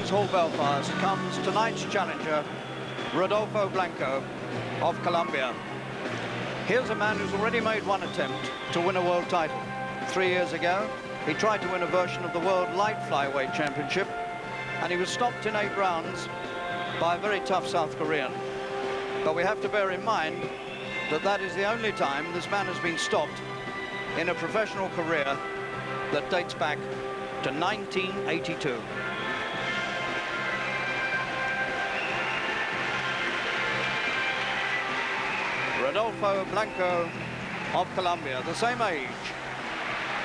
King's Hall, Belfast, comes tonight's challenger, Rodolfo Blanco of Colombia. Here's a man who's already made one attempt to win a world title. 3 years ago, he tried to win a version of the World Light Flyweight Championship, and he was stopped in 8 rounds by a very tough South Korean. But we have to bear in mind that that is the only time this man has been stopped in a professional career that dates back to 1982. Rodolfo Blanco of Colombia, the same age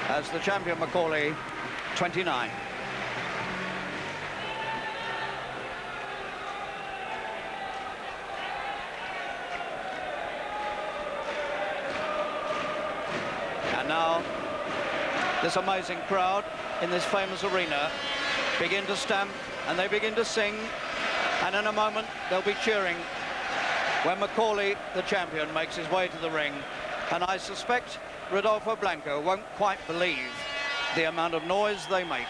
as the champion Macaulay, 29. And now this amazing crowd in this famous arena begin to stamp and they begin to sing, and in a moment they'll be cheering when Macaulay, the champion, makes his way to the ring. And I suspect Rodolfo Blanco won't quite believe the amount of noise they make.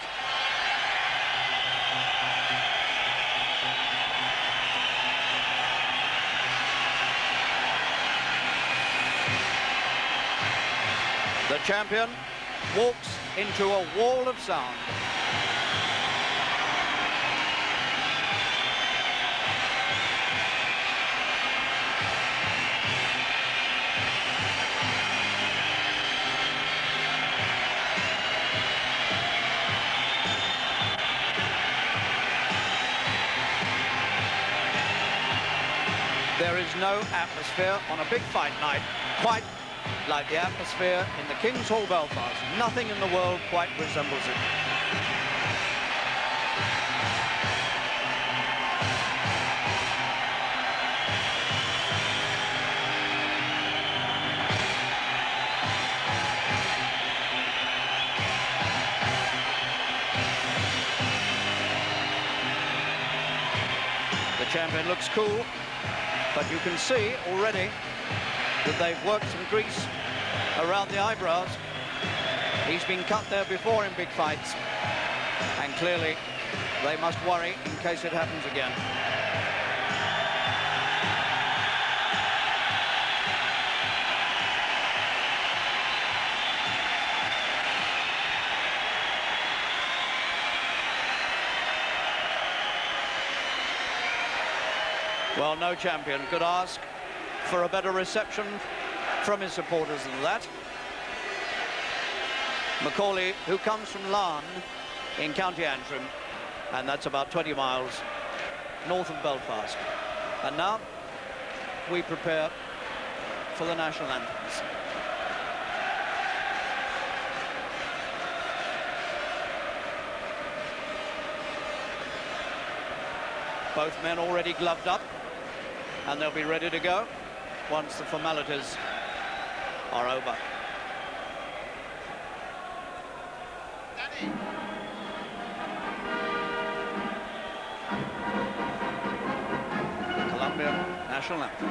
The champion walks into a wall of sound. There is no atmosphere on a big fight night quite like the atmosphere in the King's Hall, Belfast. Nothing in the world quite resembles it. The champion looks cool, but you can see already that they've worked some grease around the eyebrows. He's been cut there before in big fights, and clearly they must worry in case it happens again. Well, no champion could ask for a better reception from his supporters than that. Macaulay, who comes from Larne in County Antrim, and that's about 20 miles north of Belfast. And now we prepare for the national anthems. Both men already gloved up, and they'll be ready to go once the formalities are over. The Colombian national anthem.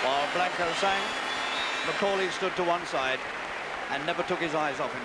While Blanco sang, Macaulay stood to one side and never took his eyes off him.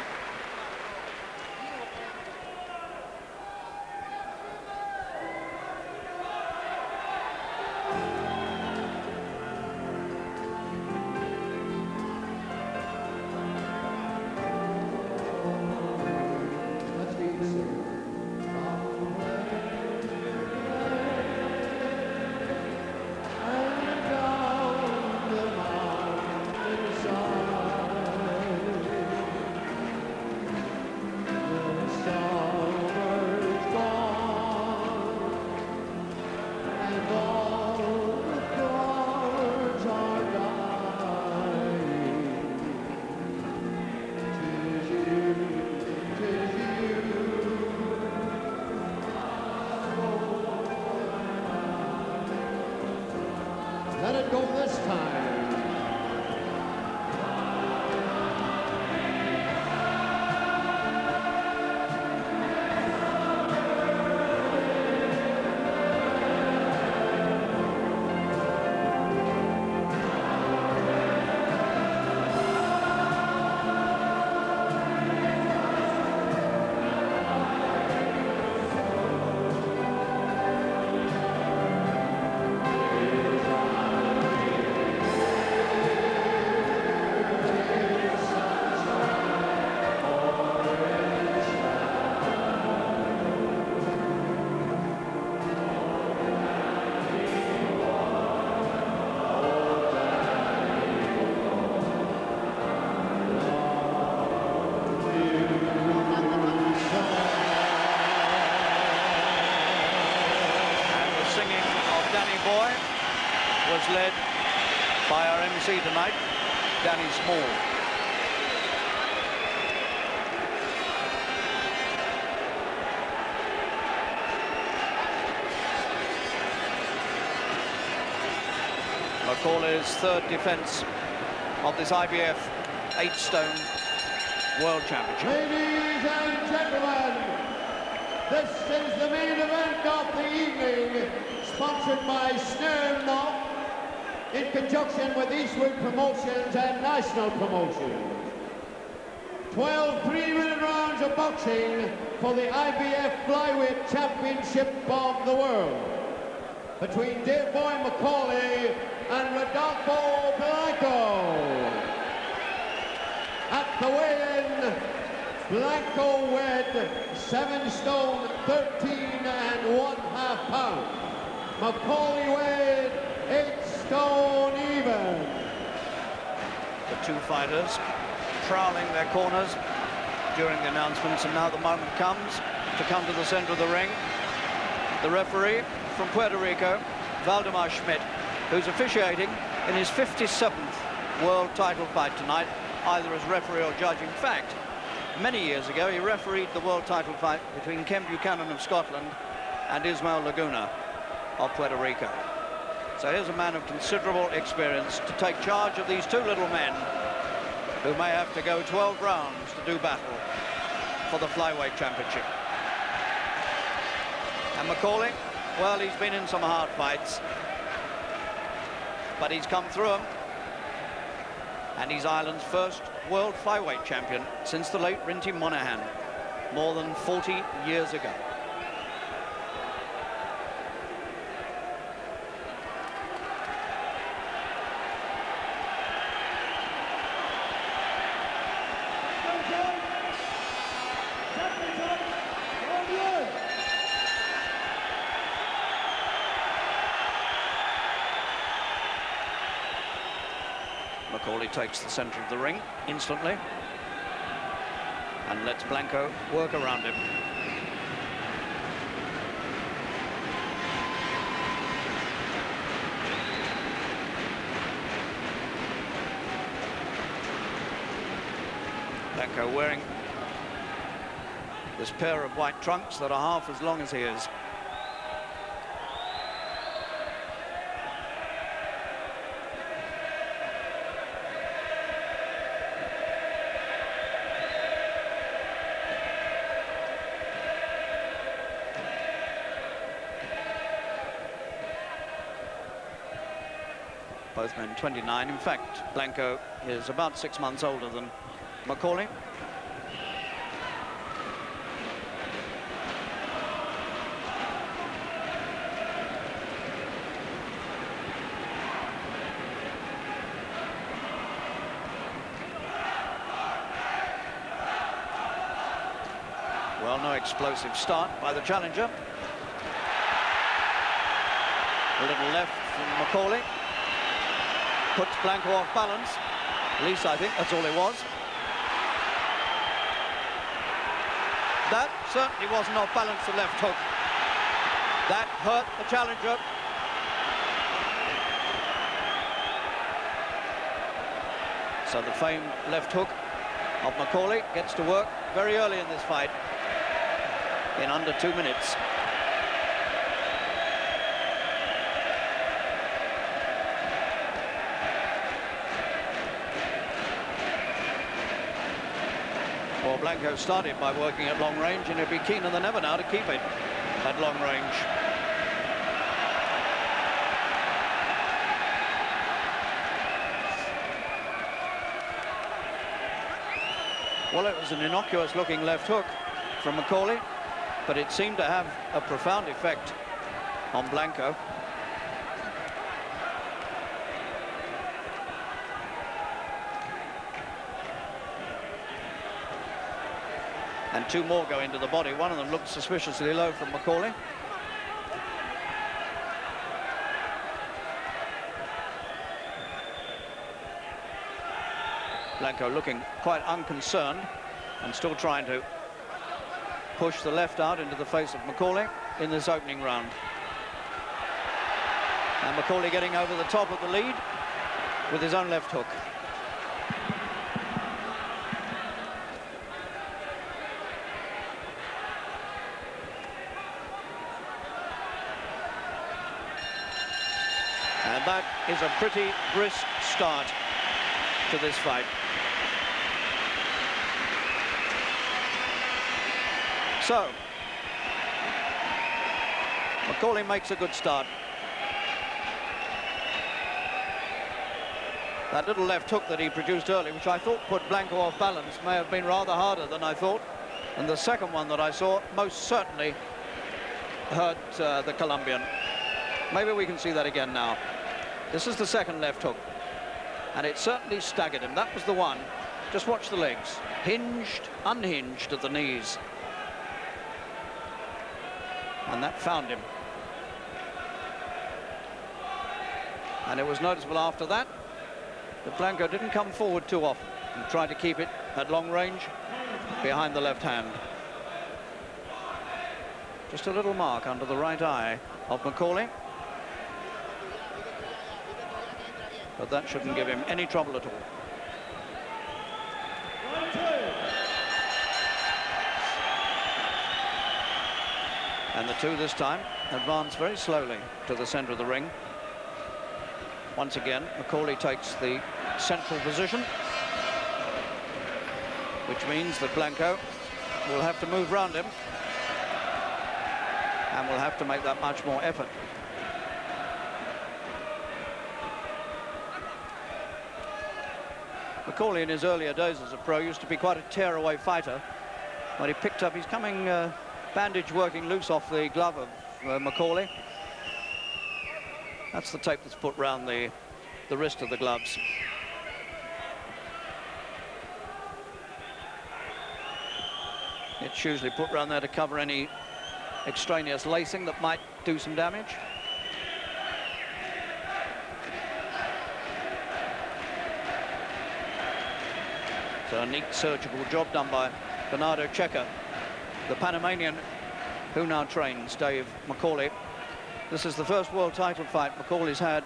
Danny Boy was led by our MC tonight, Danny Small. Macaulay's third defence of this IBF 8-stone World Championship. Ladies and gentlemen, this is the main event of the evening, sponsored by Snare in conjunction with Eastwood Promotions and National Promotions. 12 3-minute rounds of boxing for the IBF Flyweight Championship of the World between Dave Boy Macaulay and Rodolfo Blanco. At the weigh-in, Blanco weighed 7 stone 13½ pounds. Macaulay weighed 8 stone even. The two fighters prowling their corners during the announcements, and now the moment comes to come to the center of the ring. The referee from Puerto Rico, Valdemar Schmidt, who's officiating in his 57th world title fight tonight, either as referee or judge. In fact, many years ago, he refereed the world title fight between Ken Buchanan of Scotland and Ismael Laguna of Puerto Rico. So here's a man of considerable experience to take charge of these two little men who may have to go 12 rounds to do battle for the flyweight championship. And Macaulay, well, he's been in some hard fights, but he's come through them. And he's Ireland's first world flyweight champion since the late Rinty Monaghan, more than 40 years ago. Macaulay takes the center of the ring instantly and lets Blanco work around him. Blanco wearing this pair of white trunks that are half as long as he is. Both men 29. In fact, Blanco is about 6 months older than Macaulay. Well, no explosive start by the challenger. A little left from Macaulay. Puts Blanco off balance. At least I think that's all it was. That certainly wasn't off balance, the left hook. That hurt the challenger. So the famed left hook of Macaulay gets to work very early in this fight, in under 2 minutes. Well, Blanco started by working at long range, and he'll be keener than ever now to keep it at long range. Well, it was an innocuous-looking left hook from Macaulay, but it seemed to have a profound effect on Blanco. And two more go into the body. One of them looked suspiciously low from Macaulay. Blanco looking quite unconcerned and still trying to push the left out into the face of Macaulay in this opening round. And Macaulay getting over the top of the lead with his own left hook. And that is a pretty brisk start to this fight. So, Macaulay makes a good start. That little left hook that he produced early, which I thought put Blanco off balance, may have been rather harder than I thought. And the second one that I saw most certainly hurt the Colombian. Maybe we can see that again now. This is the second left hook. And it certainly staggered him. That was the one. Just watch the legs. Hinged, unhinged at the knees. And that found him. And it was noticeable after that that Blanco didn't come forward too often and tried to keep it at long range behind the left hand. Just a little mark under the right eye of Macaulay. But that shouldn't give him any trouble at all. And the two this time advance very slowly to the center of the ring. Once again, Macaulay takes the central position, which means that Blanco will have to move round him and will have to make that much more effort. Macaulay in his earlier days as a pro used to be quite a tear-away fighter. When he picked up, he's coming bandage working loose off the glove of Macaulay. That's the tape that's put round the wrist of the gloves. It's usually put round there to cover any extraneous lacing that might do some damage. It's a neat surgical job done by Bernardo Checa, the Panamanian who now trains Dave Macaulay. This is the first world title fight Macaulay's had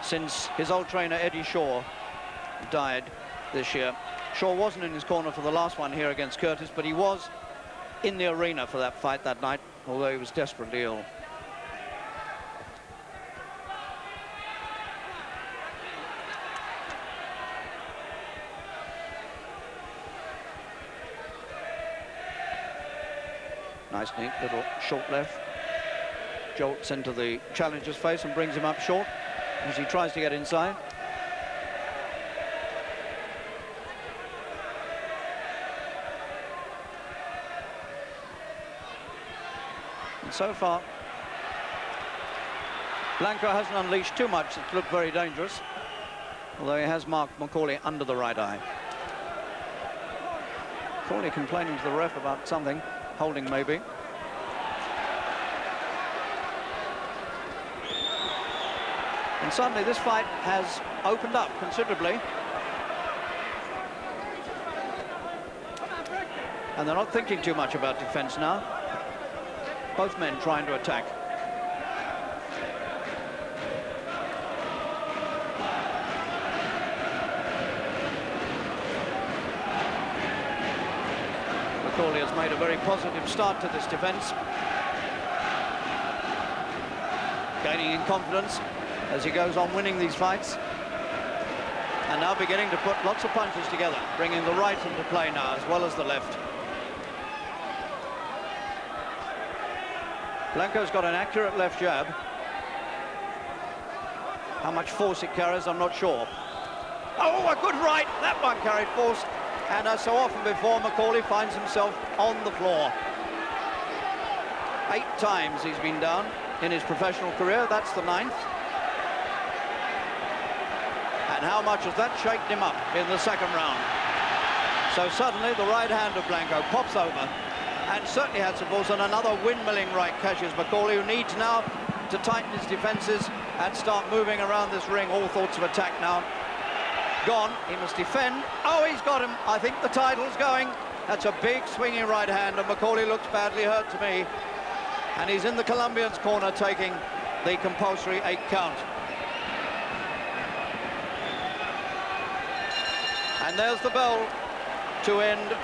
since his old trainer Eddie Shaw died this year. Shaw wasn't in his corner for the last one here against Curtis, but he was in the arena for that fight that night, although he was desperately ill. Nice, neat little short left. Jolts into the challenger's face and brings him up short as he tries to get inside. And so far, Blanco hasn't unleashed too much that's looked very dangerous, although he has marked Macaulay under the right eye. Macaulay complaining to the ref about something, holding maybe. And suddenly this fight has opened up considerably. And they're not thinking too much about defense now. Both men trying to attack. Macaulay has made a very positive start to this defense, gaining in confidence as he goes on winning these fights, and now beginning to put lots of punches together, bringing the right into play now as well as the left. Blanco's got an accurate left jab. How much force it carries, I'm not sure. Oh, a good right! That one carried force, and as so often before, Macaulay finds himself on the floor. 8 times he's been down in his professional career. That's the 9th. And how much has that shaken him up in the second round? So suddenly the right hand of Blanco pops over and certainly had some force, and another windmilling right catches Macaulay, who needs now to tighten his defenses and start moving around this ring. All thoughts of attack now gone. He must defend. Oh, he's got him. I think the title's going. That's a big swinging right hand, and Macaulay looks badly hurt to me. And he's in the Colombian's corner taking the compulsory 8 count. And there's the bell to end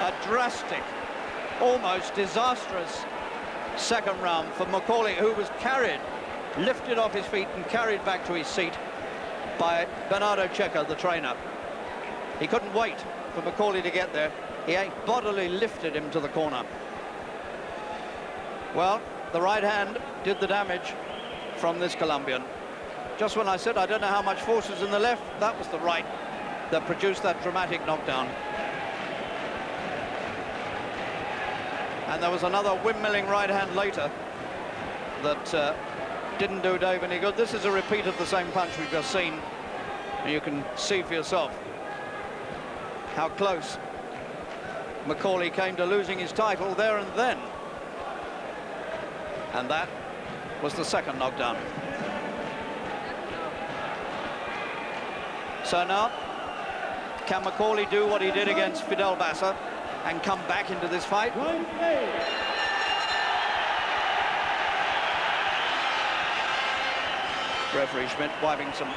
a drastic, almost disastrous second round for Macaulay, who was carried, lifted off his feet and carried back to his seat by Bernardo Checa, the trainer. He couldn't wait for Macaulay to get there. He bodily lifted him to the corner. Well, the right hand did the damage from this Colombian. Just when I said I don't know how much force was in the left, that was the right that produced that dramatic knockdown. And there was another windmilling right hand later that didn't do Dave any good. This is a repeat of the same punch we've just seen. And you can see for yourself how close Macaulay came to losing his title there and then. And that was the second knockdown. So now, can Macaulay do what he did against Fidel Bassa and come back into this fight? Referee Schmidt wiping some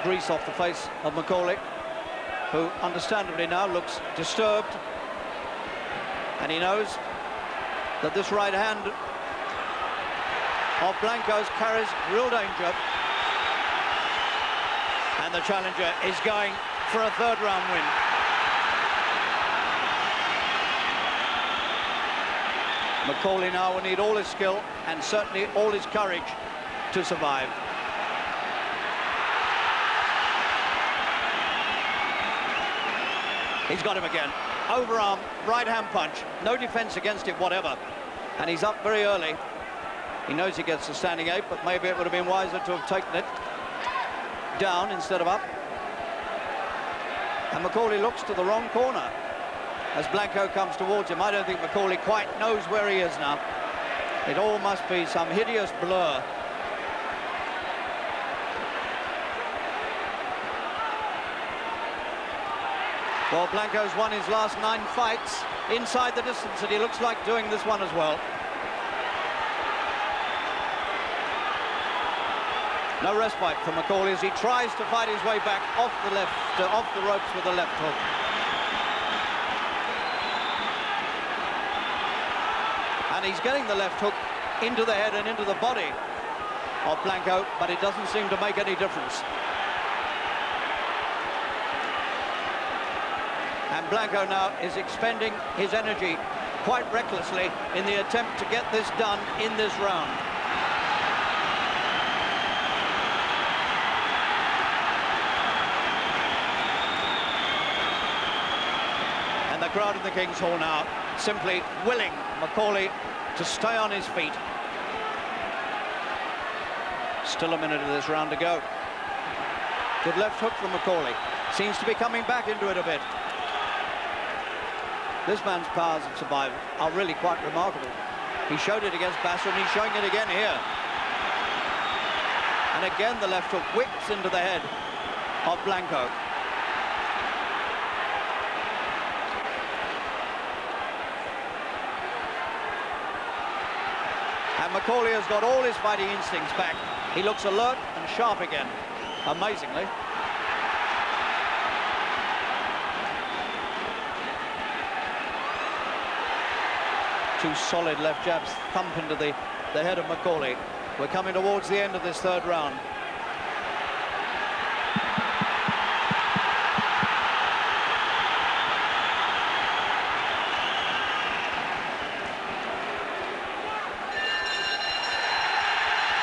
grease off the face of Macaulay, who understandably now looks disturbed, and he knows that this right hand of Blanco's carries real danger, and the challenger is going for a third round win. Macaulay now will need all his skill and certainly all his courage to survive. He's got him again. Overarm, right-hand punch. No defense against it, whatever. And he's up very early. He knows he gets the standing 8, but maybe it would have been wiser to have taken it down instead of up. And Macaulay looks to the wrong corner as Blanco comes towards him. I don't think Macaulay quite knows where he is now. It all must be some hideous blur. Well, Blanco's won his last 9 fights inside the distance, and he looks like doing this one as well. No respite for Macaulay as he tries to fight his way back off the left, off the ropes with a left hook. And he's getting the left hook into the head and into the body of Blanco, but it doesn't seem to make any difference. And Blanco now is expending his energy quite recklessly in the attempt to get this done in this round. And the crowd in the King's Hall now simply willing Macaulay to stay on his feet. Still a minute of this round to go. Good left hook from Macaulay. Seems to be coming back into it a bit. This man's powers of survival are really quite remarkable. He showed it against Bassa, and he's showing it again here. And again, the left hook whips into the head of Blanco. And Macaulay has got all his fighting instincts back. He looks alert and sharp again, amazingly. Two solid left jabs thump into the head of Macaulay. We're coming towards the end of this third round.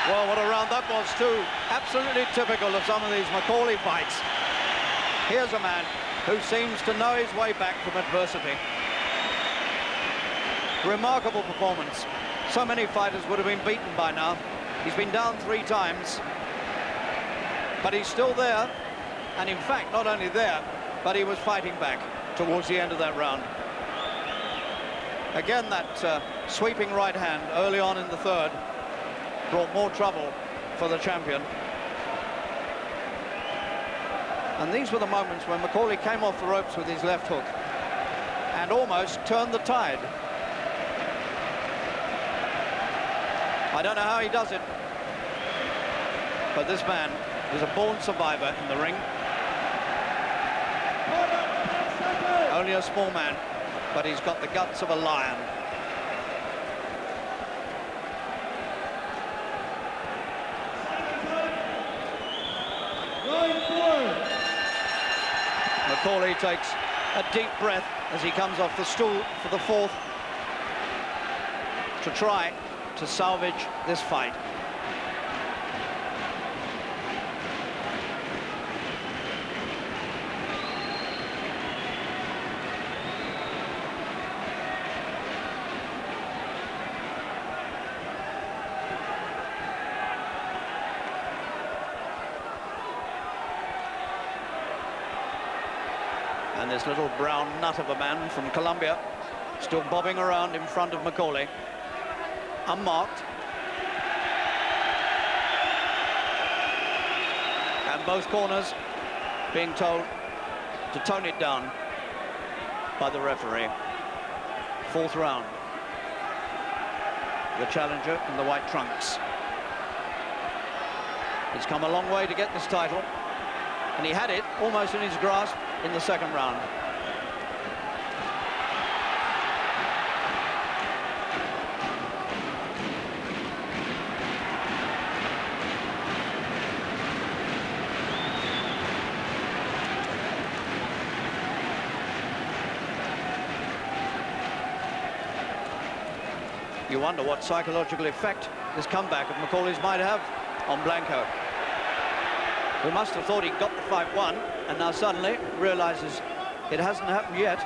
Well, what a round that was too. Absolutely typical of some of these Macaulay fights. Here's a man who seems to know his way back from adversity. Remarkable performance. So many fighters would have been beaten by now. He's been down 3 times, but he's still there. And in fact, not only there, but he was fighting back towards the end of that round. Again, that sweeping right hand early on in the third brought more trouble for the champion. And these were the moments when Macaulay came off the ropes with his left hook and almost turned the tide. I don't know how he does it, but this man is a born survivor in the ring. Only a small man, but he's got the guts of a lion. Macaulay takes a deep breath as he comes off the stool for the fourth to try to salvage this fight. And this little brown nut of a man from Colombia still bobbing around in front of Macaulay, unmarked. And both corners being told to tone it down by the referee. Fourth round. The challenger in the white trunks. He's come a long way to get this title, and he had it almost in his grasp in the second round. You wonder what psychological effect this comeback of Macaulay's might have on Blanco, who must have thought he'd got the fight won, and now suddenly realizes it hasn't happened yet.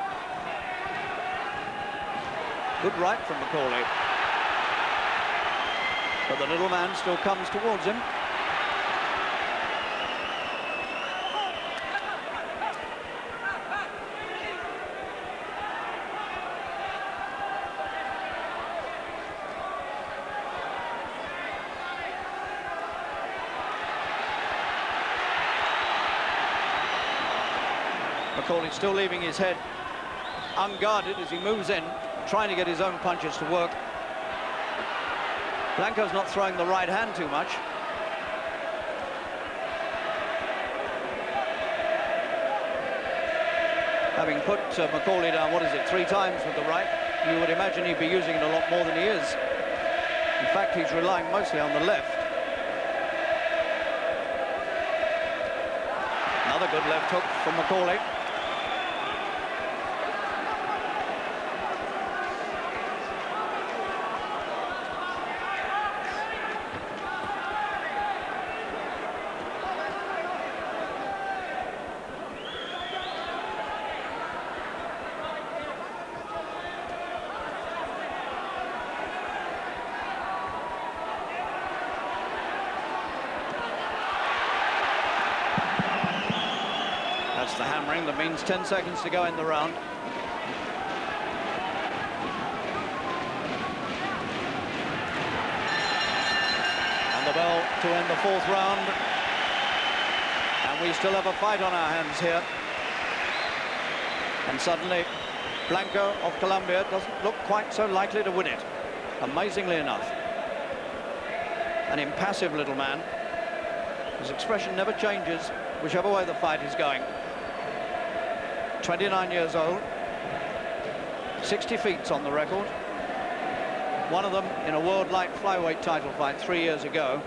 Good right from Macaulay, but the little man still comes towards him. Macaulay still leaving his head unguarded as he moves in, trying to get his own punches to work. Blanco's not throwing the right hand too much. Having put Macaulay down, what is it, 3 times with the right, you would imagine he'd be using it a lot more than he is. In fact, he's relying mostly on the left. Another good left hook from Macaulay. That's the hammering. That means 10 seconds to go in the round. And the bell to end the 4th round. And we still have a fight on our hands here. And suddenly, Blanco of Colombia doesn't look quite so likely to win it, amazingly enough. An impassive little man. His expression never changes, whichever way the fight is going. 29 years old, 60 feats on the record. One of them in a world light flyweight title fight 3 years ago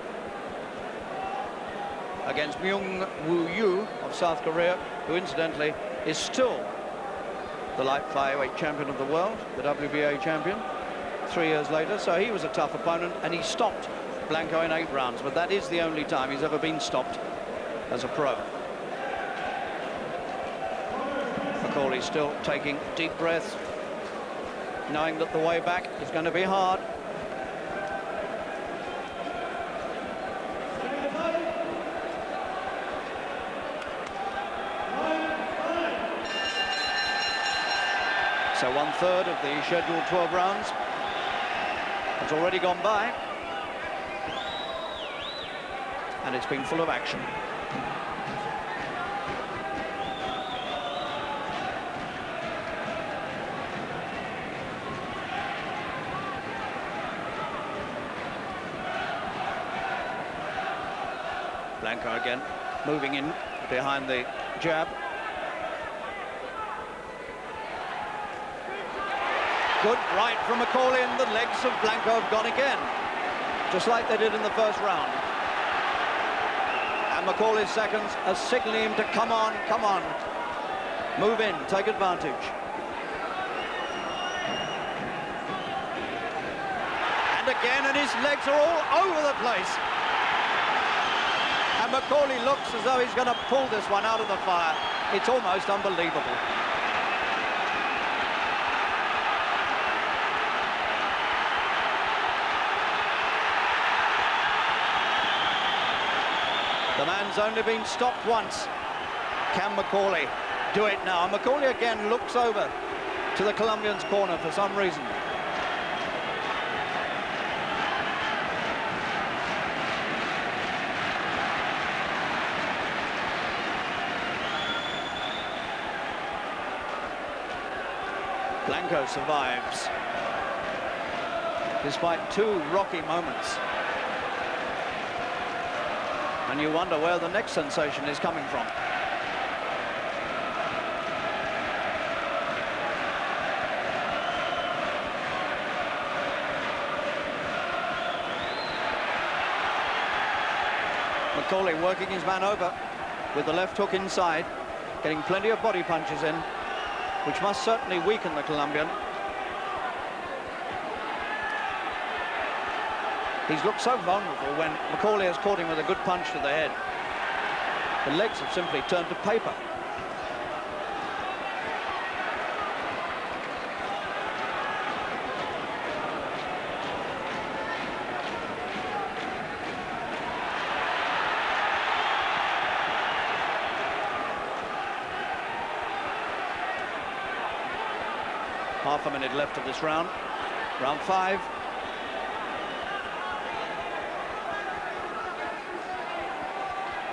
against Myung Woo Yu of South Korea, who incidentally is still the light flyweight champion of the world, the WBA champion, 3 years later. So he was a tough opponent, and he stopped Blanco in 8 rounds, but that is the only time he's ever been stopped as a pro. Macaulay still taking deep breaths, knowing that the way back is going to be hard. So 1/3 of the scheduled 12 rounds has already gone by, and it's been full of action. Blanco again, moving in behind the jab. Good right from McCauley, and the legs of Blanco have gone again, just like they did in the first round. And McCauley's seconds are signaling him to come on, move in, take advantage. And again, and his legs are all over the place. And McCauley looks as though he's going to pull this one out of the fire. It's almost unbelievable. The man's only been stopped once. Can McCauley do it now? And McCauley again looks over to the Colombian's corner for some reason. Blanco survives, despite two rocky moments. And you wonder where the next sensation is coming from. McCauley working his man over with the left hook inside, getting plenty of body punches in, which must certainly weaken the Colombian. He's looked so vulnerable when McCauley has caught him with a good punch to the head. The legs have simply turned to paper. Half a minute left of this round. Round 5.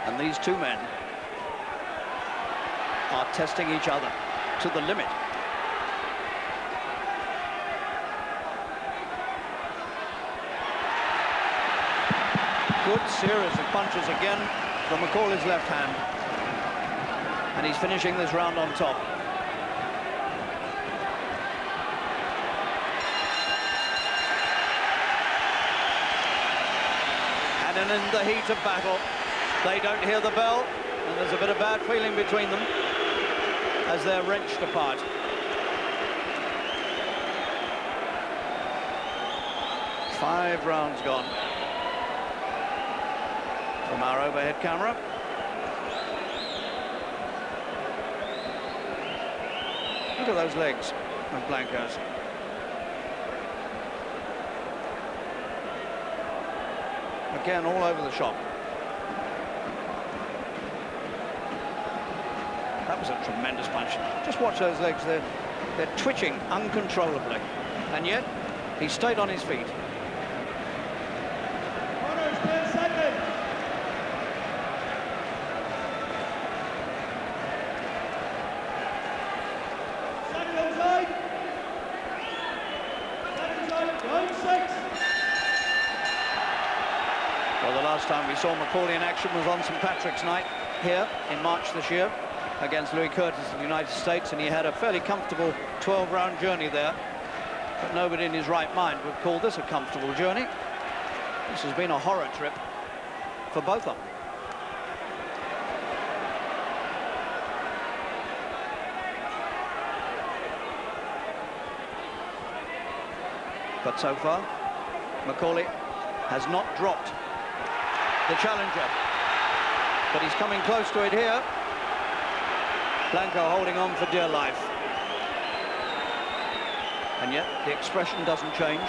And these two men are testing each other to the limit. Good series of punches again from McCauley's left hand. And he's finishing this round on top. And in the heat of battle, they don't hear the bell, and there's a bit of bad feeling between them as they're wrenched apart. Five rounds gone from our overhead camera. Look at those legs of Blanco's. Again, all over the shop. That was a tremendous punch. Just watch those legs. They're twitching uncontrollably. And yet, he stayed on his feet. Corners, 10 seconds. Second inside. Second inside, round 6. Well, the last time we saw McCauley in action was on St. Patrick's night here in March this year against Louis Curtis in the United States, and he had a fairly comfortable 12-round journey there. But nobody in his right mind would call this a comfortable journey. This has been a horror trip for both of them. But so far, McCauley has not dropped the challenger, but he's coming close to it here. Blanco holding on for dear life. And yet the expression doesn't change.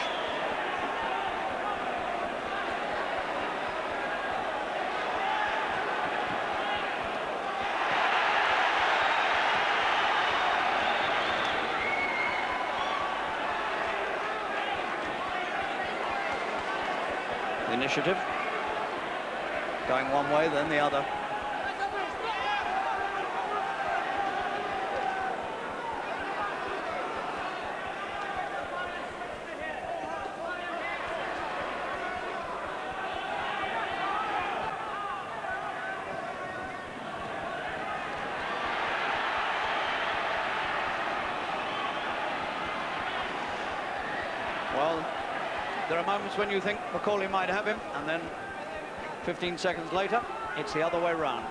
The initiative going one way, then the other. There are moments when you think Macaulay might have him, and then 15 seconds later, it's the other way round.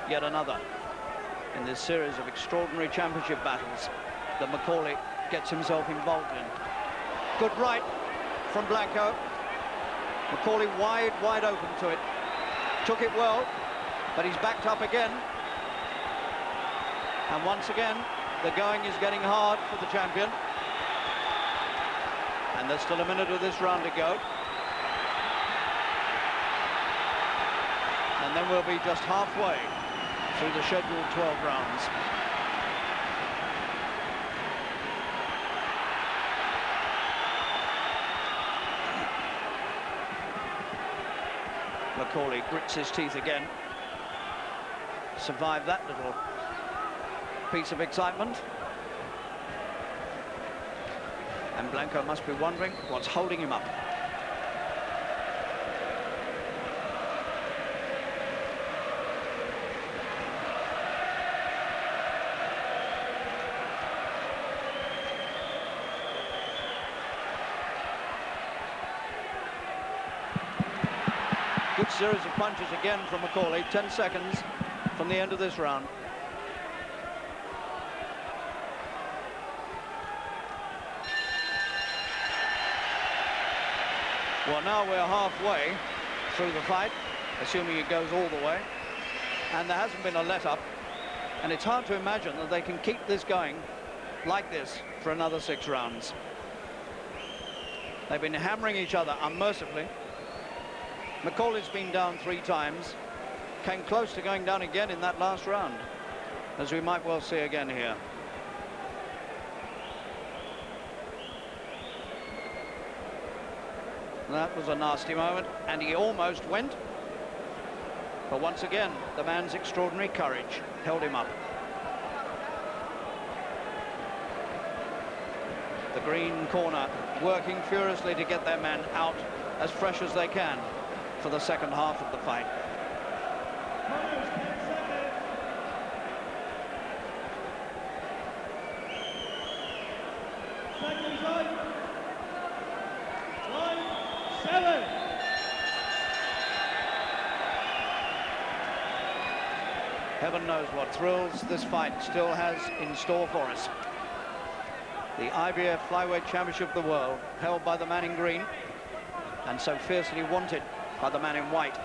Yet another in this series of extraordinary championship battles that Macaulay gets himself involved in. Good right from Blanco. Macaulay wide open to it. Took it well, but he's backed up again. And once again, the going is getting hard for the champion. And there's still a minute of this round to go. And then we'll be just halfway through the scheduled 12 rounds. Macaulay grits his teeth again. Survived that little piece of excitement. And Blanco must be wondering what's holding him up. Good series of punches again from Macaulay. 10 seconds from the end of this round. Well, now we're halfway through the fight, assuming it goes all the way, and there hasn't been a let-up, and it's hard to imagine that they can keep this going like this for another 6 rounds. They've been hammering each other unmercifully. Macaulay's been down 3 times, came close to going down again in that last round, as we might well see again here. That was a nasty moment, and he almost went. But once again, the man's extraordinary courage held him up. The green corner working furiously to get their man out as fresh as they can for the second half of the fight. Heaven knows what thrills this fight still has in store for us. The IBF Flyweight Championship of the world, held by the man in green, and so fiercely wanted by the man in white.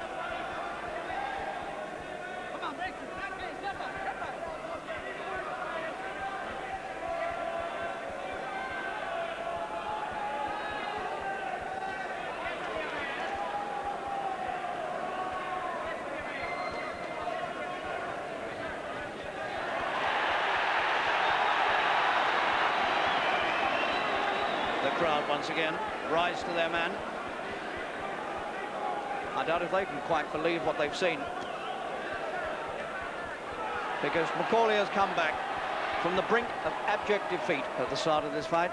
The crowd once again rise to their man. I doubt if they can quite believe what they've seen, because Macaulay has come back from the brink of abject defeat at the start of this fight.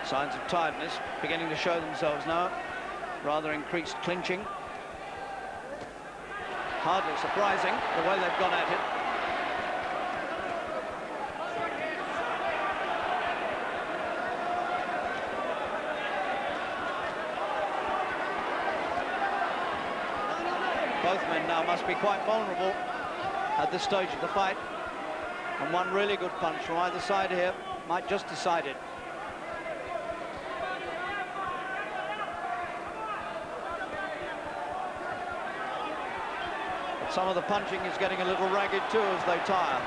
Signs of tiredness beginning to show themselves now. Rather increased clinching. Hardly surprising the way they've gone at it. Both men now must be quite vulnerable at this stage of the fight. And one really good punch from either side here might just decide it. Some of the punching is getting a little ragged too as they tire.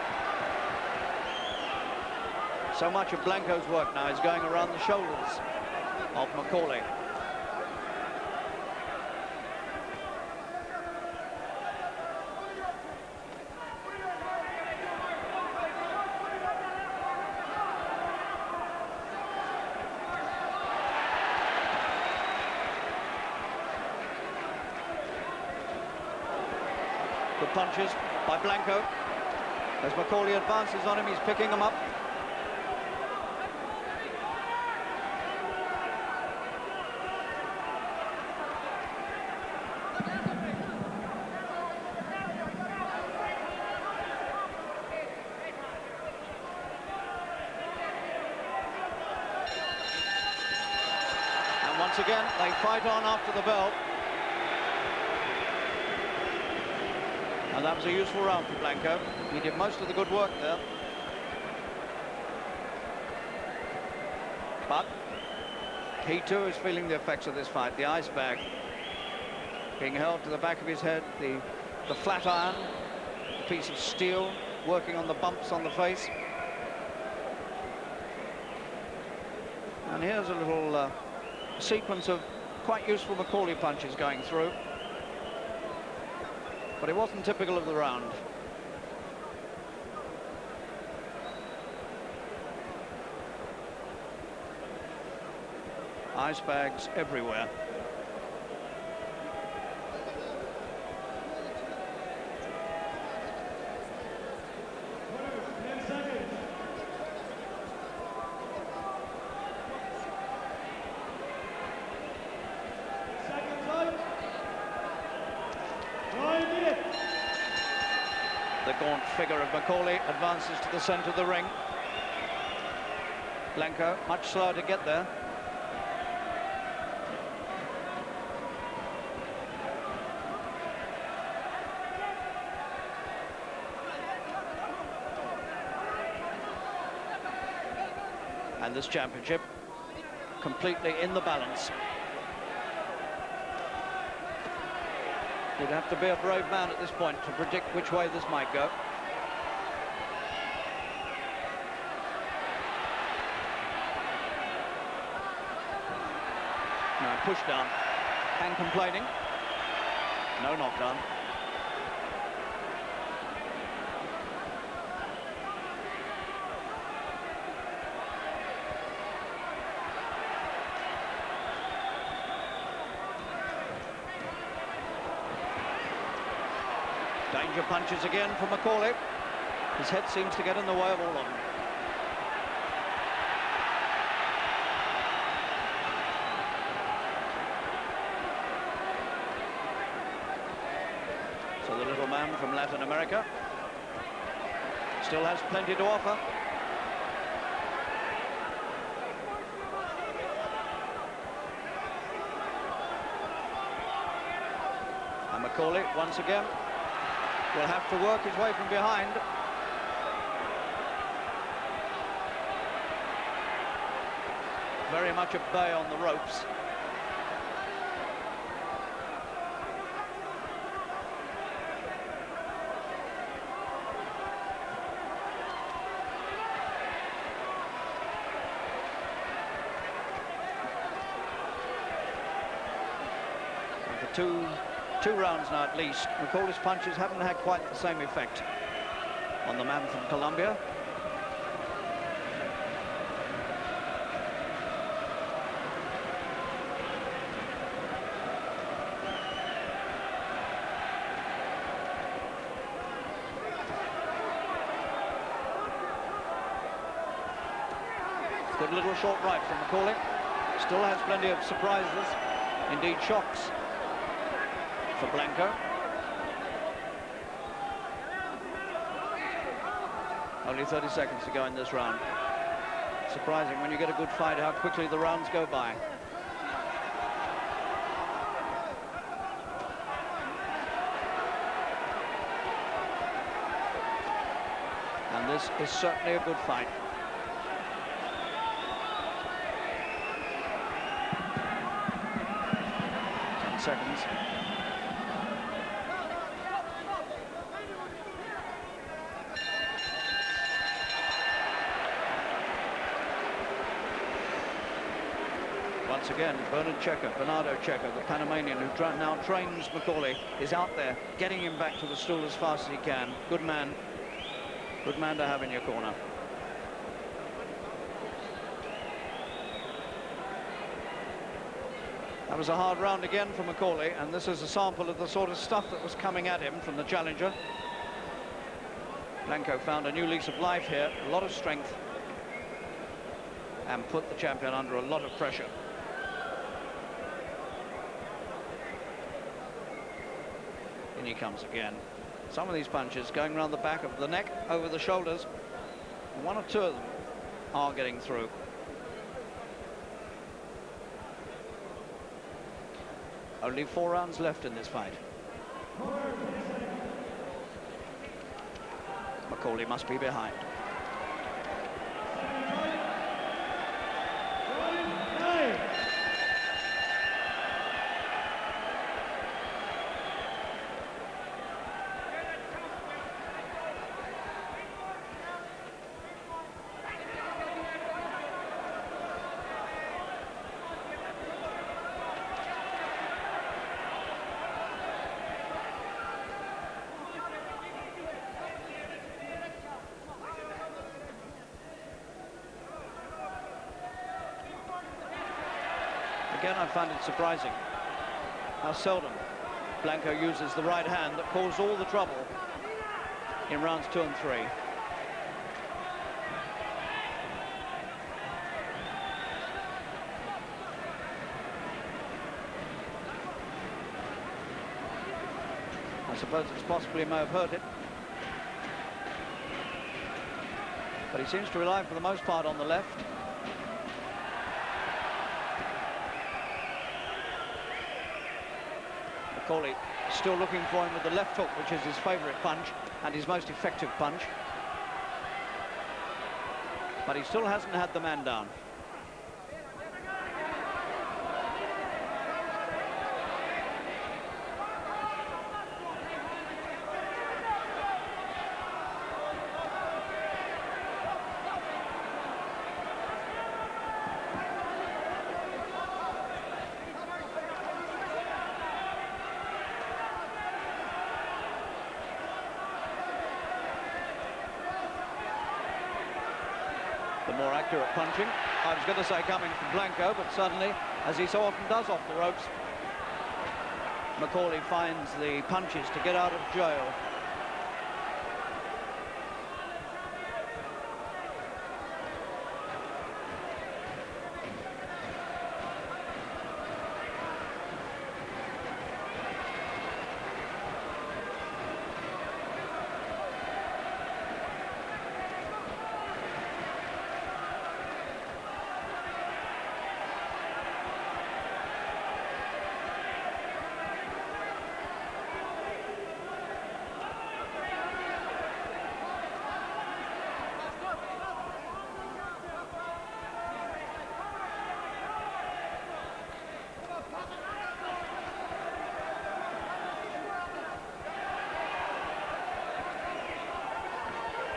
So much of Blanco's work now is going around the shoulders of Macaulay. Good punches by Blanco. As Macaulay advances on him, he's picking him up. And once again, they fight on after the bell. And that was a useful round for Blanco. He did most of the good work there. But he too is feeling the effects of this fight. The ice bag being held to the back of his head, the flat iron, the piece of steel working on the bumps on the face. And here's a little sequence of quite useful Macaulay punches going through. But it wasn't typical of the round. Ice bags everywhere. The gaunt figure of Macaulay advances to the centre of the ring. Blanco much slower to get there. And this championship completely in the balance. You'd have to be a brave man at this point to predict which way this might go. Now push down and complaining. No knockdown. Danger punches again from Macaulay. His head seems to get in the way of all of them. So the little man from Latin America still has plenty to offer. And Macaulay once again will have to work his way from behind. Very much at bay on the ropes. And for two rounds now at least, Macaulay's punches haven't had quite the same effect on the man from Colombia. Good little short right from Macaulay. Still has plenty of surprises, indeed shocks, for Blanco. Only 30 seconds to go in this round. Surprising when you get a good fight how quickly the rounds go by. And this is certainly a good fight. Seconds. Once again, Bernardo Checker, the Panamanian who now trains Macaulay, is out there getting him back to the stool as fast as he can. Good man to have in your corner. That was a hard round again for Macaulay, and this is a sample of the sort of stuff that was coming at him from the challenger. Blanco found a new lease of life here, a lot of strength, and put the champion under a lot of pressure. In he comes again. Some of these punches going around the back of the neck, over the shoulders. One or two of them are getting through. Only 4 rounds left in this fight. Macaulay must be behind. Again, I find it surprising how seldom Blanco uses the right hand that caused all the trouble in rounds 2 and 3. I suppose it's possible he may have hurt it, but he seems to rely for the most part on the left. Macaulay still looking for him with the left hook, which is his favourite punch and his most effective punch. But he still hasn't had the man down. The more accurate punching, I was going to say coming from Blanco, but suddenly, as he so often does off the ropes, Macaulay finds the punches to get out of jail.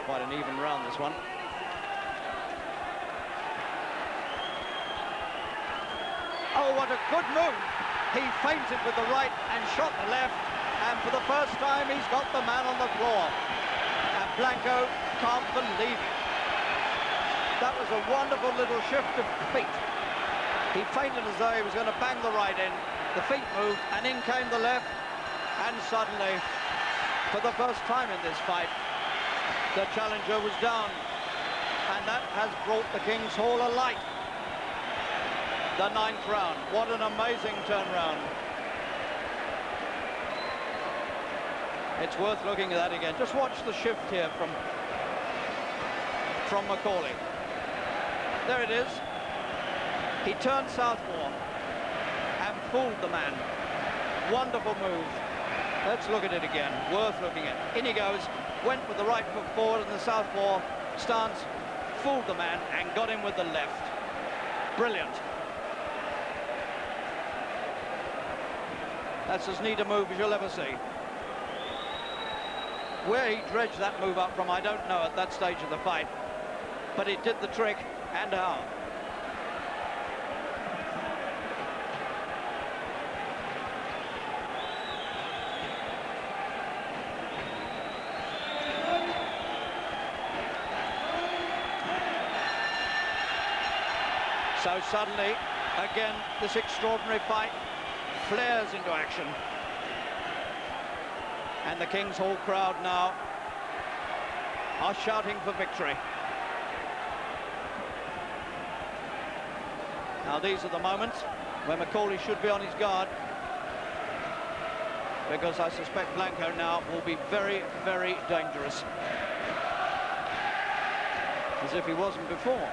Quite an even round, this one. Oh, what a good move. He feinted with the right and shot the left, and for the first time he's got the man on the floor. And Blanco can't believe it. That was a wonderful little shift of feet. He feinted as though he was going to bang the right in. The feet moved, and in came the left, and suddenly, for the first time in this fight, the challenger was down, and that has brought the King's Hall alight. The 9th round. What an amazing turnaround. It's worth looking at that again. Just watch the shift here from Macaulay. There it is. He turned southpaw and fooled the man. Wonderful move. Let's look at it again. Worth looking at. In he goes. Went with the right foot forward in the southpaw stance, fooled the man and got him with the left. Brilliant. That's as neat a move as you'll ever see. Where he dredged that move up from, I don't know at that stage of the fight, but it did the trick, and how. So suddenly, Again, this extraordinary fight flares into action. And the King's Hall crowd now are shouting for victory. Now these are the moments where McCauley should be on his guard, because I suspect Blanco now will be very, very dangerous, as if he wasn't before.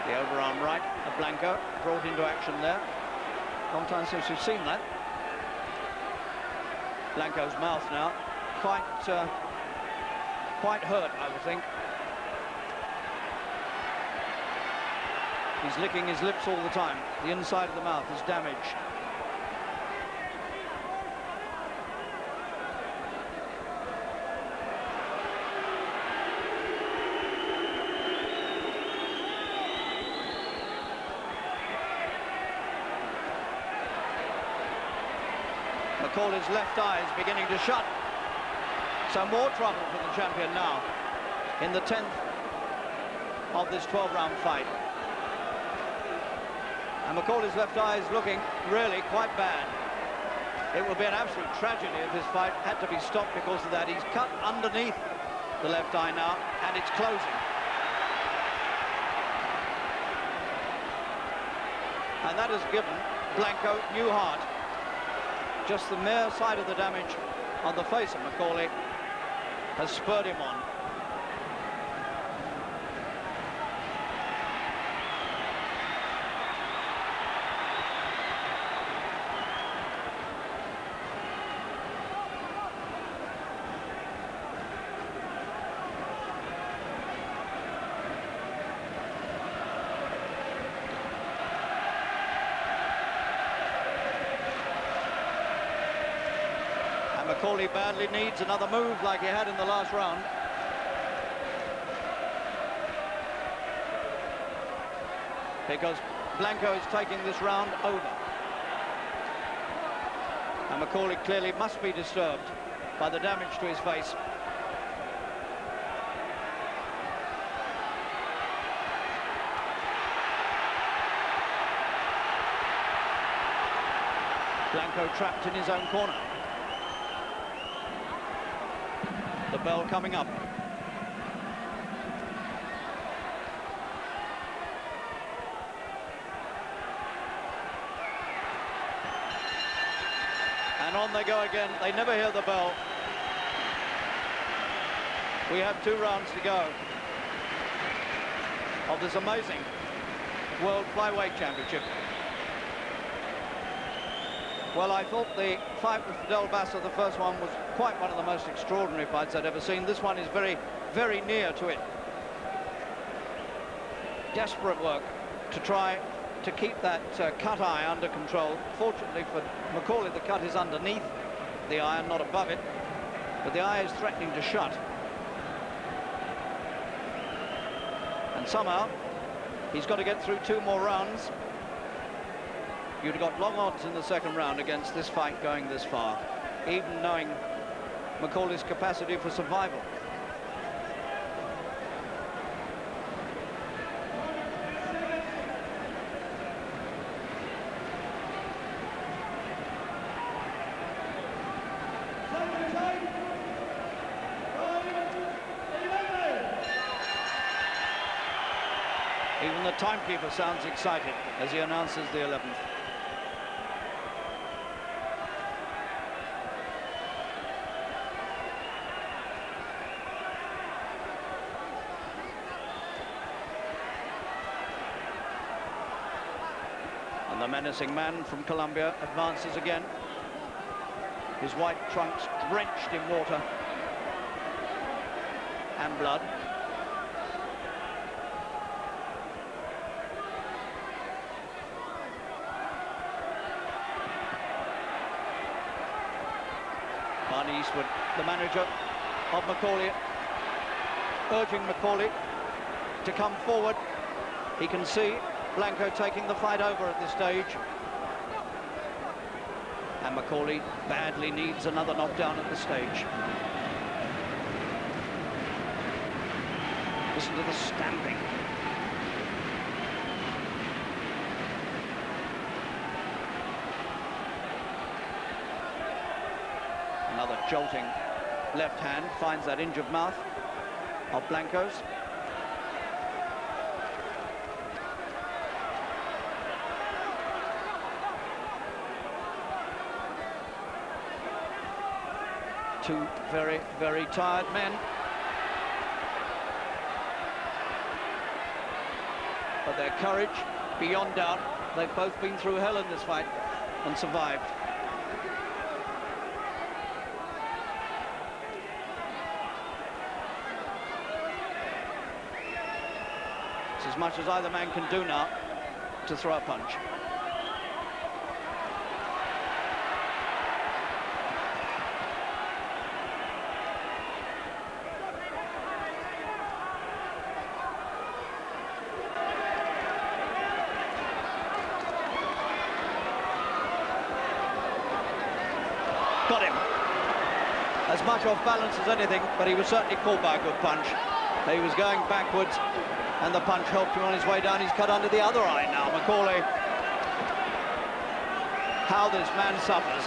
The overarm right of Blanco brought into action there. Long time since we've seen that. Blanco's mouth now quite hurt, I would think. He's licking his lips all the time. The inside of the mouth is damaged. McCauley's left eye is beginning to shut. So more trouble for the champion now in the 10th of this 12-round fight. And McCauley's left eye is looking really quite bad. It would be an absolute tragedy if this fight had to be stopped because of that. He's cut underneath the left eye now, and it's closing. And that has given Blanco new heart. Just the mere sight of the damage on the face of McCauley has spurred him on. McCauley badly needs another move like he had in the last round. Because Blanco is taking this round over. And McCauley clearly must be disturbed by the damage to his face. Blanco trapped in his own corner. The bell coming up. And on they go again. They never hear the bell. We have 2 rounds to go of this amazing World Flyweight Championship. Well, I thought the fight with Fidel Bassa, the first one, was quite one of the most extraordinary fights I'd ever seen. This one is very, very near to it. Desperate work to try to keep that cut eye under control. Fortunately for McCauley, the cut is underneath the eye and not above it, but the eye is threatening to shut. And somehow, he's got to get through 2 more rounds. You'd have got long odds in the second round against this fight going this far, even knowing McCauley's capacity for survival. Even the timekeeper sounds excited as he announces the 11th. And the menacing man from Colombia advances again. His white trunks drenched in water and blood. Barney Eastwood, the manager of McCauley, urging McCauley to come forward. He can see Blanco taking the fight over at this stage. And Macaulay badly needs another knockdown at this stage. Listen to the stamping. Another jolting left hand finds that injured mouth of Blanco's. Two very, very tired men. But their courage, beyond doubt, they've both been through hell in this fight and survived. It's as much as either man can do now to throw a punch. Got him. As much off balance as anything, but he was certainly caught by a good punch. He was going backwards, and the punch helped him on his way down. He's cut under the other eye now, Macaulay. How this man suffers,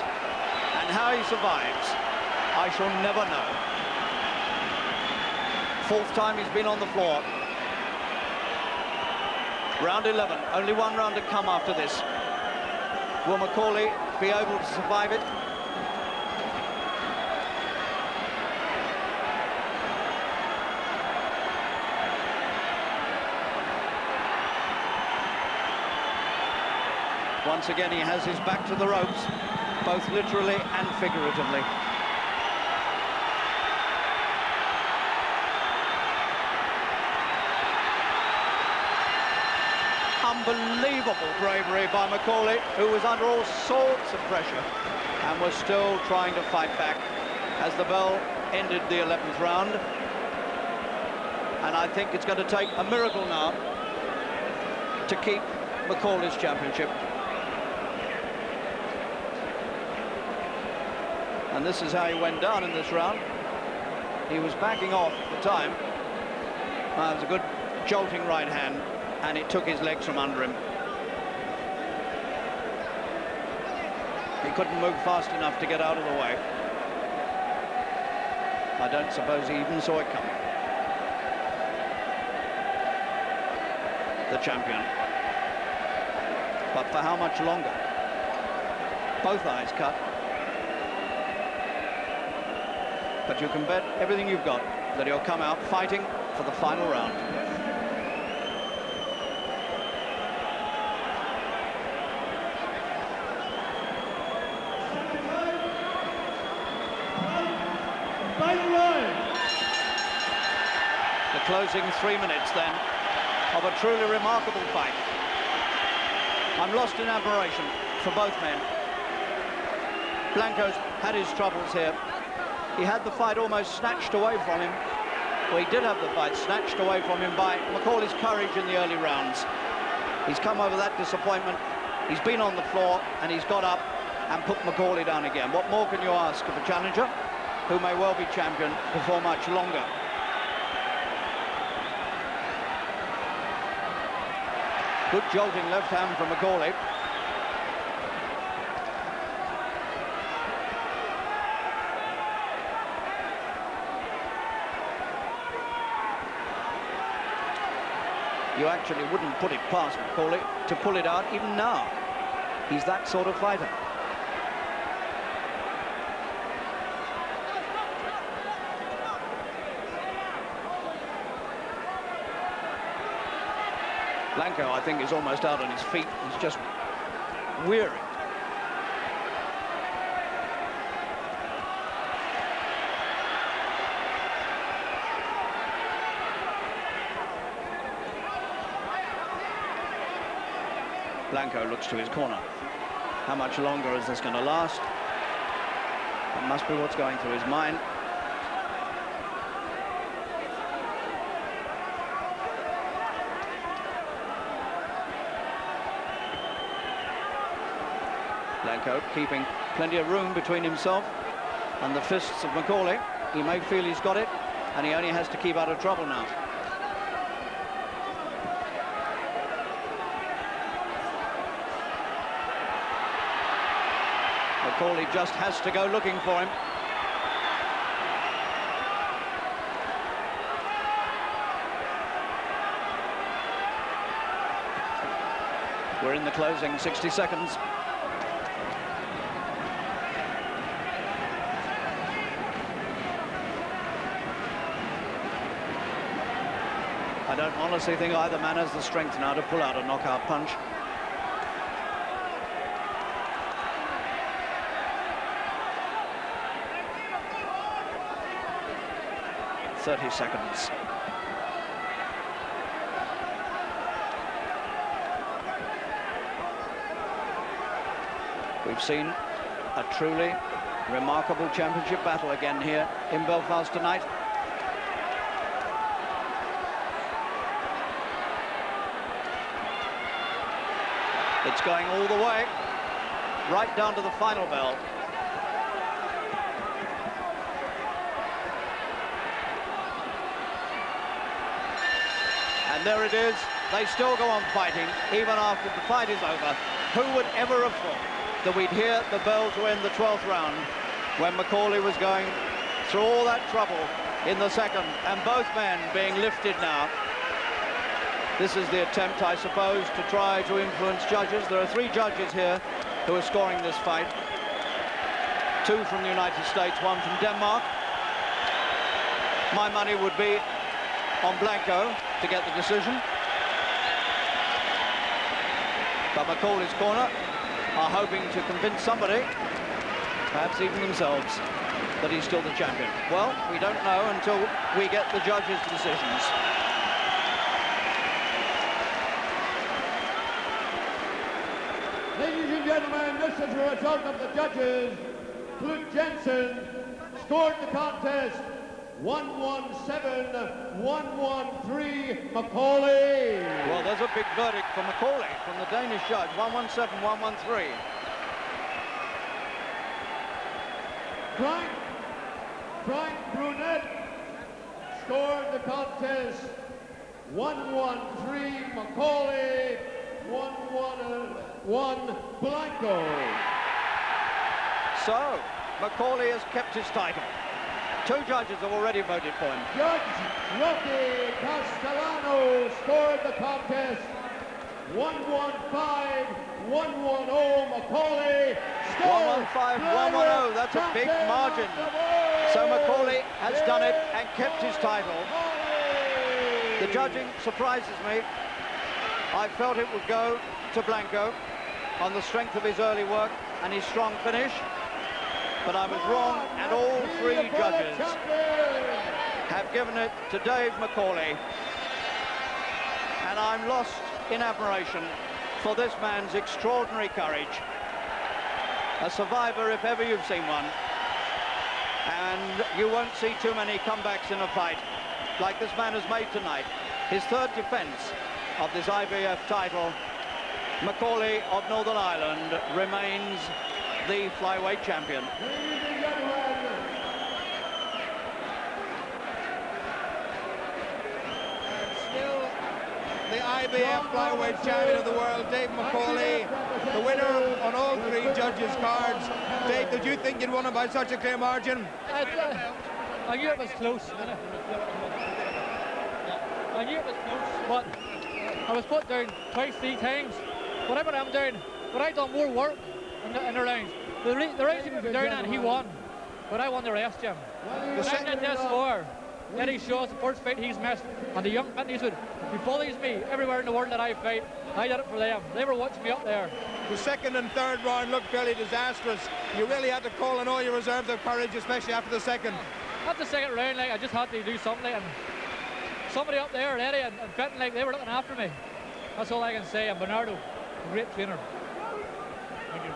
and how he survives, I shall never know. Fourth time he's been on the floor. Round 11, only one round to come after this. Will Macaulay be able to survive it? Once again, he has his back to the ropes, both literally and figuratively. Unbelievable bravery by Macaulay, who was under all sorts of pressure and was still trying to fight back as the bell ended the 11th round. And I think it's going to take a miracle now to keep Macaulay's championship. And this is how he went down in this round. He was backing off at the time. It was a good jolting right hand, and it took his legs from under him. He couldn't move fast enough to get out of the way. I don't suppose he even saw it coming. The champion. But for how much longer? Both eyes cut. But you can bet everything you've got that he'll come out fighting for the final round. Final round. The closing 3 minutes then of a truly remarkable fight. I'm lost in admiration for both men. Blanco's had his troubles here. He had the fight almost snatched away from him. Well, he did have the fight snatched away from him by Macaulay's courage in the early rounds. He's come over that disappointment. He's been on the floor, and he's got up and put Macaulay down again. What more can you ask of a challenger who may well be champion before much longer? Good jolting left hand from Macaulay. You actually wouldn't put it past Macaulay to pull it out even now. He's that sort of fighter. Blanco, I think, is almost out on his feet. He's just weary. Blanco looks to his corner. How much longer is this going to last? That must be what's going through his mind. Blanco keeping plenty of room between himself and the fists of Macaulay. He may feel he's got it, and he only has to keep out of trouble now. Macaulay just has to go looking for him. We're in the closing 60 seconds. I don't honestly think either man has the strength now to pull out a knockout punch. .30 seconds. We've seen a truly remarkable championship battle again here in Belfast tonight. It's going all the way, right down to the final bell. And there it is. They still go on fighting, even after the fight is over. Who would ever have thought that we'd hear the bell to end the 12th round when Macaulay was going through all that trouble in the second, and both men being lifted now. This is the attempt, I suppose, to try to influence judges. There are 3 judges here who are scoring this fight. 2 from the United States, 1 from Denmark. My money would be on Blanco to get the decision. But Macaulay's corner are hoping to convince somebody, perhaps even themselves, that he's still the champion. Well, we don't know until we get the judges' decisions. Ladies and gentlemen, this is the result of the judges. Knut Jensen scored the contest 117-113 Macaulay. Well, there's a big verdict for Macaulay from the Danish judge, 117-113. Frank Brunet scored the contest 113 Macaulay, 111 Blanco. So, Macaulay has kept his title. 2 judges have already voted for him. Judge Rocky Castellano scored the contest 115-110 Macaulay. 115-110, that's a big margin. So Macaulay has done it and kept his title. The judging surprises me. I felt it would go to Blanco on the strength of his early work and his strong finish. But I was wrong, and all 3 judges have given it to Dave Macaulay. And I'm lost in admiration for this man's extraordinary courage. A survivor, if ever you've seen one. And you won't see too many comebacks in a fight like this man has made tonight. His 3rd defense of this IBF title. Macaulay of Northern Ireland remains the flyweight champion. Still the IBF flyweight champion of the world, Dave Macaulay, the winner on all 3 judges' cards. Dave, did you think you'd won him by such a clear margin? I knew it was close. I knew it was close, but I was put down twice, 3 times. Whatever I'm doing, but I done more work in the rounds. The rounds he was down and he won, but I won the rest, Jim. I did this for Eddie Shaw's the first fight he's missed, and the young man Eastwood, he follows me everywhere in the world that I fight. I did it for them. They were watching me up there. The 2nd and 3rd round looked fairly disastrous. You really had to call on all your reserves of courage, especially after the 2nd. After the 2nd round, I just had to do something, and somebody up there, Eddie and Fenton, they were looking after me. That's all I can say. And Bernardo, a great trainer. Thank you.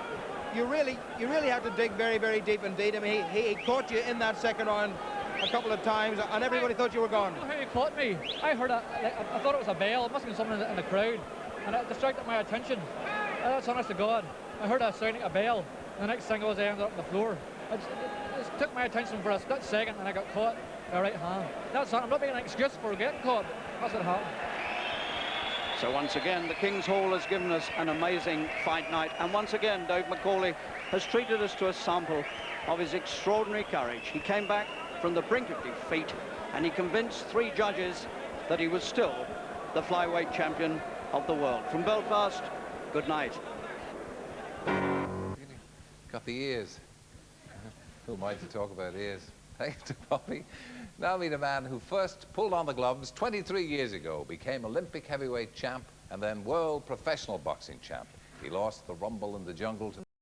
You really had to dig very, very deep indeed. I mean, he caught you in that 2nd round a couple of times, and everybody thought you were gone. I don't know how he caught me. I heard I thought it was a bell. It must have been someone in the crowd, and it distracted my attention. That's honest to God. I heard a sound like a bell. The next thing was I ended up on the floor. It just took my attention for a split second and I got caught by right hand. That's not, I'm not making an excuse for getting caught, but that's what happened. So once again, the King's Hall has given us an amazing fight night. And once again, Dave McCauley has treated us to a sample of his extraordinary courage. He came back from the brink of defeat and he convinced 3 judges that he was still the flyweight champion of the world. From Belfast, good night. Got the ears. Who am I to talk about ears? Thanks to Bobby. Now meet a man who first pulled on the gloves 23 years ago, became Olympic heavyweight champ, and then world professional boxing champ. He lost the Rumble in the Jungle to